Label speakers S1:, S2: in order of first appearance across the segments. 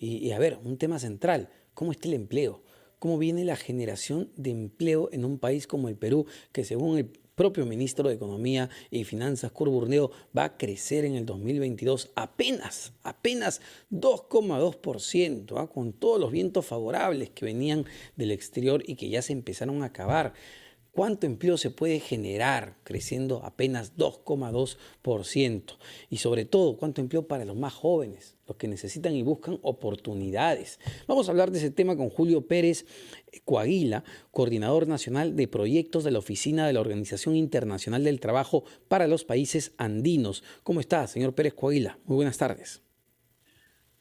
S1: Y a ver, un tema central, ¿cómo está el empleo? ¿Cómo viene la generación de empleo en un país como el Perú, que según el propio ministro de Economía y Finanzas, Kurt Burneo, va a crecer en el 2022 apenas 2,2%, ¿ah? Con todos los vientos favorables que venían del exterior y que ya se empezaron a acabar? ¿Cuánto empleo se puede generar creciendo apenas 2,2%? Y sobre todo, ¿cuánto empleo para los más jóvenes, los que necesitan y buscan oportunidades? Vamos a hablar de ese tema con Julio Pérez Coaguila, coordinador nacional de proyectos de la Oficina de la Organización Internacional del Trabajo para los Países Andinos. ¿Cómo está, señor Pérez Coaguila? Muy buenas tardes.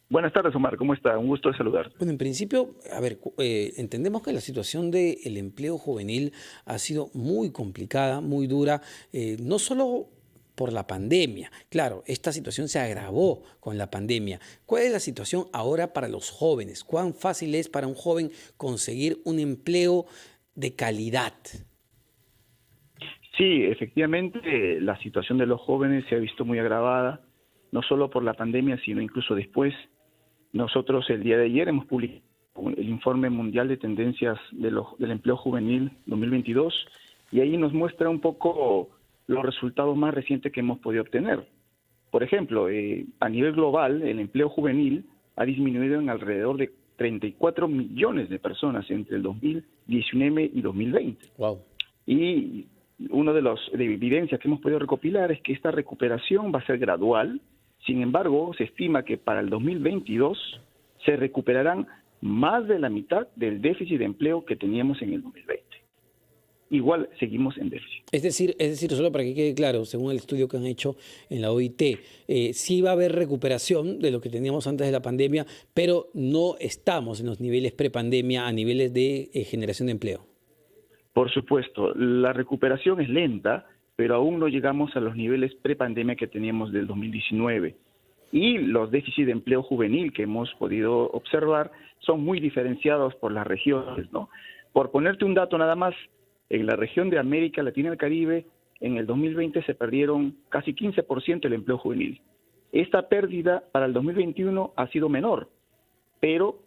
S2: Buenas tardes, Omar. ¿Cómo está? Un gusto de saludarte.
S1: Bueno, en principio, a ver, entendemos que la situación del empleo juvenil ha sido muy complicada, muy dura, no solo por la pandemia. Claro, esta situación se agravó con la pandemia. ¿Cuál es la situación ahora para los jóvenes? ¿Cuán fácil es para un joven conseguir un empleo de calidad?
S2: Sí, efectivamente, la situación de los jóvenes se ha visto muy agravada, no solo por la pandemia, sino incluso después. Nosotros el día de ayer hemos publicado el Informe Mundial de Tendencias del Empleo Juvenil 2022 y ahí nos muestra un poco los resultados más recientes que hemos podido obtener. Por ejemplo, a nivel global, el empleo juvenil ha disminuido en alrededor de 34 millones de personas entre el 2019 y 2020.
S1: Wow.
S2: Y una de evidencias que hemos podido recopilar es que esta recuperación va a ser gradual. Sin embargo, se estima que para el 2022 se recuperarán más de la mitad del déficit de empleo que teníamos en el 2020. Igual seguimos en déficit.
S1: Es decir, solo para que quede claro, según el estudio que han hecho en la OIT, sí va a haber recuperación de lo que teníamos antes de la pandemia, pero no estamos en los niveles prepandemia a niveles de generación de empleo.
S2: Por supuesto, la recuperación es lenta, pero aún no llegamos a los niveles prepandemia que teníamos del 2019. Y los déficits de empleo juvenil que hemos podido observar son muy diferenciados por las regiones, ¿no? Por ponerte un dato nada más, en la región de América Latina y el Caribe, en el 2020 se perdieron casi 15% del empleo juvenil. Esta pérdida para el 2021 ha sido menor, pero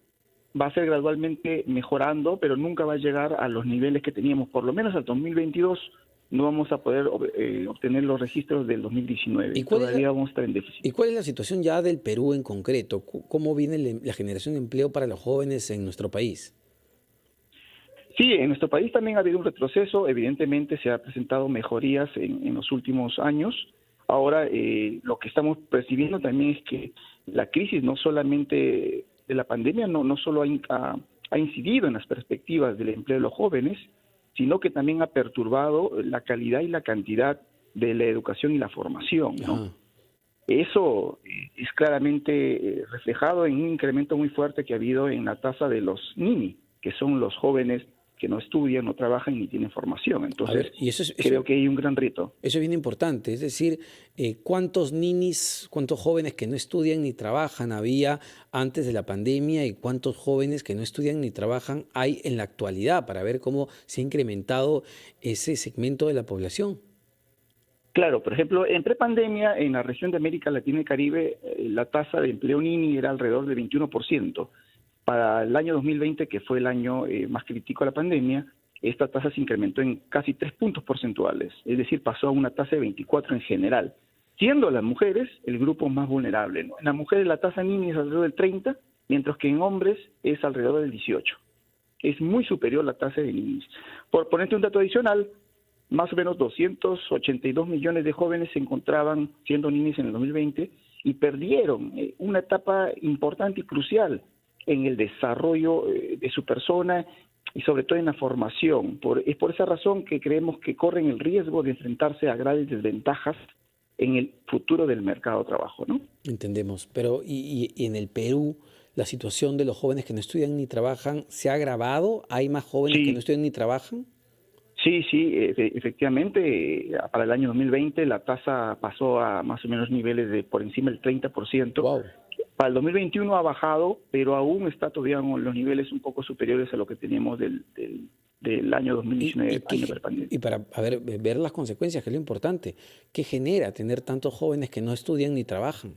S2: va a ser gradualmente mejorando, pero nunca va a llegar a los niveles que teníamos, por lo menos al 2022 no vamos a poder obtener los registros del 2019.
S1: ¿Y
S2: Todavía vamos a estar en déficit.
S1: y cuál es la situación ya del Perú en concreto? ¿Cómo viene la generación de empleo para los jóvenes en nuestro país?
S2: Sí, en nuestro país también ha habido un retroceso. Evidentemente se han presentado mejorías en los últimos años. Ahora, lo que estamos percibiendo también es que la crisis no solamente de la pandemia no solo ha incidido en las perspectivas del empleo de los jóvenes, sino que también ha perturbado la calidad y la cantidad de la educación y la formación, ¿no?
S1: Ajá.
S2: Eso es claramente reflejado en un incremento muy fuerte que ha habido en la tasa de los NINI, que son los jóvenes que no estudian, no trabajan ni tienen formación.
S1: A
S2: Entonces,
S1: ver, y eso
S2: creo que hay un gran reto.
S1: eso es bien importante, es decir, ¿cuántos ninis, cuántos jóvenes que no estudian ni trabajan había antes de la pandemia y cuántos jóvenes que no estudian ni trabajan hay en la actualidad para ver cómo se ha incrementado ese segmento de la población?
S2: Claro, por ejemplo, en prepandemia, en la región de América Latina y Caribe, la tasa de empleo NINI era alrededor del 21%. Para el año 2020, que fue el año más crítico de la pandemia, esta tasa se incrementó en casi 3 puntos porcentuales, es decir, pasó a una tasa de 24 en general, siendo las mujeres el grupo más vulnerable, ¿no? En las mujeres la tasa NINI es alrededor del 30, mientras que en hombres es alrededor del 18. Es muy superior la tasa de NINI. Por ponerte un dato adicional, más o menos 282 millones de jóvenes se encontraban siendo ninis en el 2020 y perdieron una etapa importante y crucial en el desarrollo de su persona y sobre todo en la formación. Es por esa razón que creemos que corren el riesgo de enfrentarse a graves desventajas en el futuro del mercado de trabajo, ¿no?
S1: Entendemos, pero ¿y en el Perú la situación de los jóvenes que no estudian ni trabajan se ha agravado? ¿Hay más jóvenes que no
S2: Sí,
S1: estudian ni trabajan?
S2: sí, efectivamente, para el año 2020 la tasa pasó a más o menos niveles de por encima del 30%.
S1: Wow.
S2: Para el 2021 ha bajado, pero aún está todavía en los niveles un poco superiores a lo que teníamos del año
S1: Y,
S2: 2019,
S1: y, qué
S2: año
S1: ge-
S2: prepandemia.
S1: y para ver las consecuencias, que es lo importante, ¿qué genera tener tantos jóvenes que no estudian ni trabajan?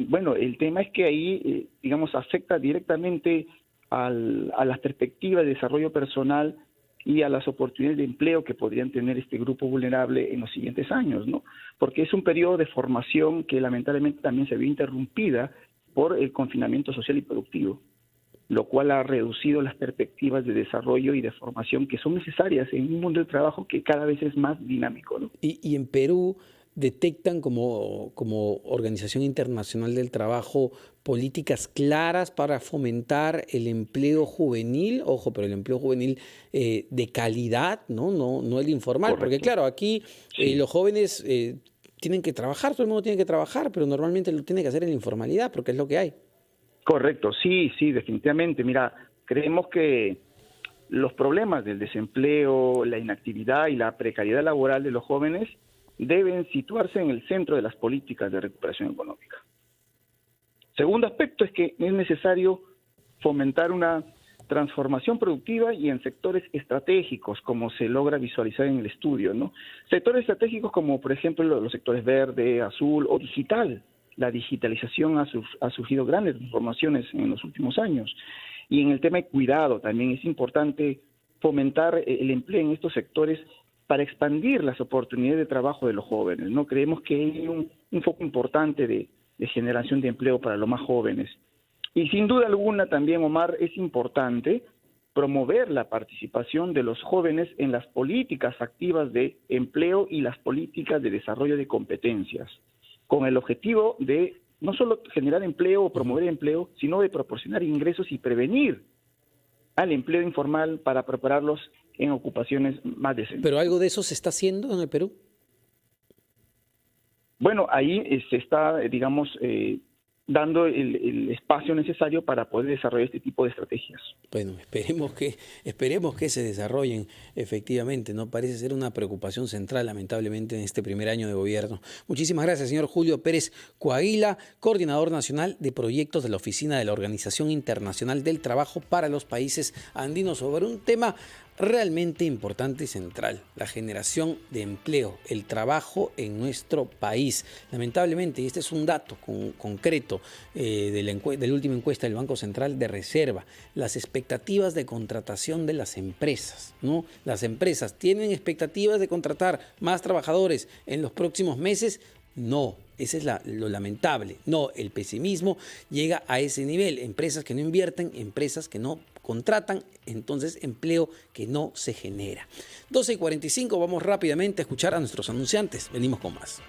S2: Bueno, el tema es que ahí, digamos, afecta directamente a las perspectivas de desarrollo personal y a las oportunidades de empleo que podrían tener este grupo vulnerable en los siguientes años, ¿no? Porque es un periodo de formación que lamentablemente también se vio interrumpida por el confinamiento social y productivo, lo cual ha reducido las perspectivas de desarrollo y de formación que son necesarias en un mundo del trabajo que cada vez es más dinámico, ¿no?
S1: Y en Perú detectan como Organización Internacional del Trabajo políticas claras para fomentar el empleo juvenil, ojo, pero el empleo juvenil de calidad, no el informal,
S2: Correcto.
S1: porque claro, aquí
S2: Sí.
S1: los jóvenes tienen que trabajar, todo el mundo tiene que trabajar, pero normalmente lo tiene que hacer en la informalidad, porque es lo que hay.
S2: Correcto, sí, definitivamente. Mira, creemos que los problemas del desempleo, la inactividad y la precariedad laboral de los jóvenes deben situarse en el centro de las políticas de recuperación económica. Segundo aspecto es que es necesario fomentar una transformación productiva y en sectores estratégicos, como se logra visualizar en el estudio, ¿no? Sectores estratégicos como, por ejemplo, los sectores verde, azul o digital. La digitalización ha sufrido grandes transformaciones en los últimos años. Y en el tema de cuidado también es importante fomentar el empleo en estos sectores para expandir las oportunidades de trabajo de los jóvenes, ¿no? Creemos que hay un foco importante de generación de empleo para los más jóvenes. Y sin duda alguna también, Omar, es importante promover la participación de los jóvenes en las políticas activas de empleo y las políticas de desarrollo de competencias, con el objetivo de no solo generar empleo o promover empleo, sino de proporcionar ingresos y prevenir al empleo informal para prepararlos en ocupaciones más decentes.
S1: ¿Pero algo de eso se está haciendo en el Perú?
S2: Bueno, ahí se está, digamos, dando el espacio necesario para poder desarrollar este tipo de estrategias.
S1: Bueno, esperemos que se desarrollen efectivamente, ¿no? Parece ser una preocupación central, lamentablemente, en este primer año de gobierno. Muchísimas gracias, señor Julio Pérez Coaguila, coordinador nacional de proyectos de la Oficina de la Organización Internacional del Trabajo para los Países Andinos, sobre un tema realmente importante y central: la generación de empleo, el trabajo en nuestro país. Lamentablemente, y este es un dato concreto de la última encuesta del Banco Central de Reserva, las expectativas de contratación de las empresas, ¿no? Las empresas tienen expectativas de contratar más trabajadores en los próximos meses. No, ese es lo lamentable. No, el pesimismo llega a ese nivel. Empresas que no invierten, empresas que no contratan, entonces empleo que no se genera. 12:45, vamos rápidamente a escuchar a nuestros anunciantes. Venimos con más.